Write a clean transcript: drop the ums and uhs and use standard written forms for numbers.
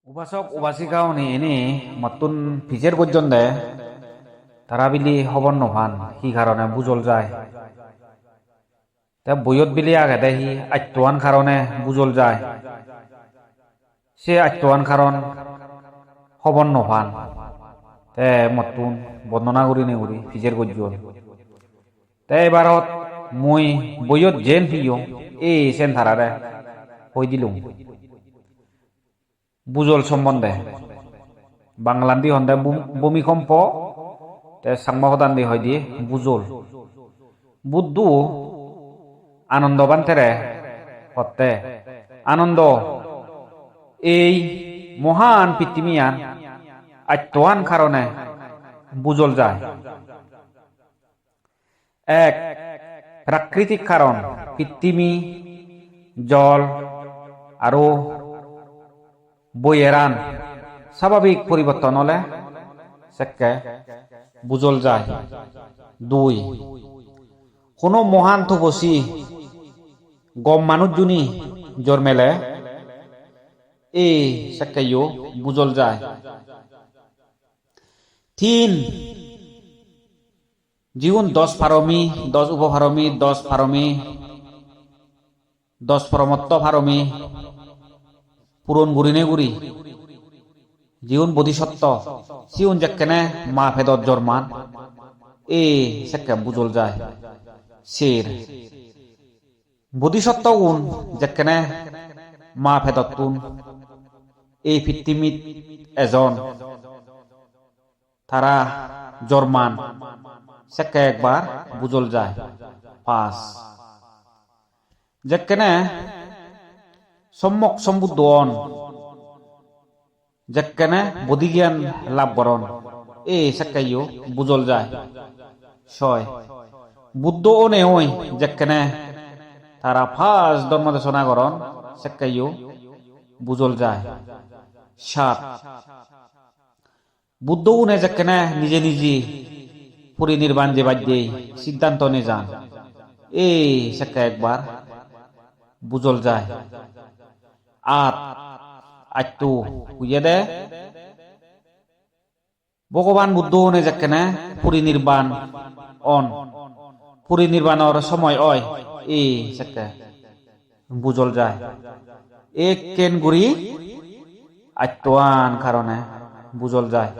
উপাসক উপাসিকাওনি এনে মতুন ফিজের পর্যন্ত তারা বিলি হবর নভান কি কারণে বুঝল যায় তা বইয়ত বিলি আগে দেয় হি আত্মহান কারণে বুঝল যায় সে আত্মহান কারণ হবর নভান তে মতুন বর্ণনা করি নেগুরি ফিজের গজ্জল তে এবারত মই বইয়ত জেন ফিও এই সেন ধারারে হই দিলুম বুজল সম্বন্ধে বাংলান্দি হন্দে ভূমিকম্প সাংবাহদান্দি হয় দিয়ে বুজল বুদ্ধু আনন্দবান তেরে হতে আনন্দ এই মহান পৃথিবীয়ান আত্মহান কারণে বুজল যায় এক প্রাকৃতিক কারণ পৃথিবী জল আরো বইয়েরান স্বাভাবিক পরিবর্তন হলে সেকে বুঝল যায়। দুই কোনো মহান তপসী গম মানুষজনী জন্মেলে এই সেকেও বুঝল যায়। তিন জীবন 10 ফারমি 10 উপফারমি 10 ফারমি 10 পরমত্ত ফারমি পূরণ গুরিনে গুরি জীবন বোধিসত্ত্ব সিউন যেখানে মা ফেদত জন্মান এ সেকে বুঝল যায়। শের বোধিসত্ত্ব গুণ যেখানে মা ফেদত তুন এই পৃথিবীত এজন তারা জন্মান সেকে একবার বুঝল যায়। পাঁচ যেখানে সম্যক সম্বুদ্ধ হন যেখানে বোধিজ্ঞান লাভ করন এই সেকাইও বুঝল যায়। ছয় বুদ্ধ ও নেই যেখানে তারা ফার্স্ট ধর্ম দেশনা করন সেকাইও বুঝল যায়। সাত বুদ্ধ উনে যেখানে নিজে নিজে পরিনির্বাণ যে বাদ্যে সিদ্ধান্ত নে যান এই সেকা একবার বুঝল যায়। আট আত্মু বুঝে দে ভগবান বুদ্ধ হনে যেখানে পরিনির্বাণ অন পরিনির্বাণের সময় হয় এই সেকে বুঝল যায়। এক কেন গুড়ি আত্মহান কারণে বুঝল যায়।